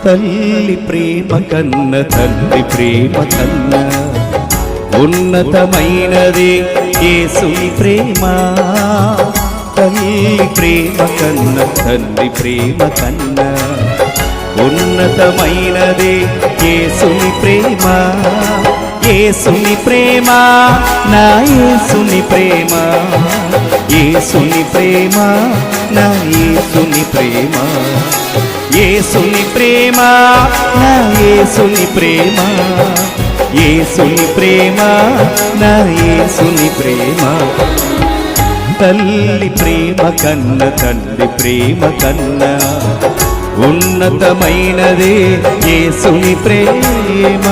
తల్లి ప్రేమ కన్న తండ్రి ప్రేమ కన్న ఉన్నతమైనదే యేసుని ప్రేమ. తల్లి ప్రేమ కన్న తండ్రి ప్రేమ కన్న ఉన్నతమైనదే యేసుని ప్రేమ. యేసుని ప్రేమ నా యేసుని ప్రేమ, యేసుని ప్రేమ నా యేసుని ప్రేమ, యేసుని ప్రేమ నా యేసుని ప్రేమ, యేసుని ప్రేమ నా యేసుని ప్రేమ. తల్లి ప్రేమ కన్న తండ్రి ప్రేమ కన్న ఉన్నతమైనదే యేసుని ప్రేమ.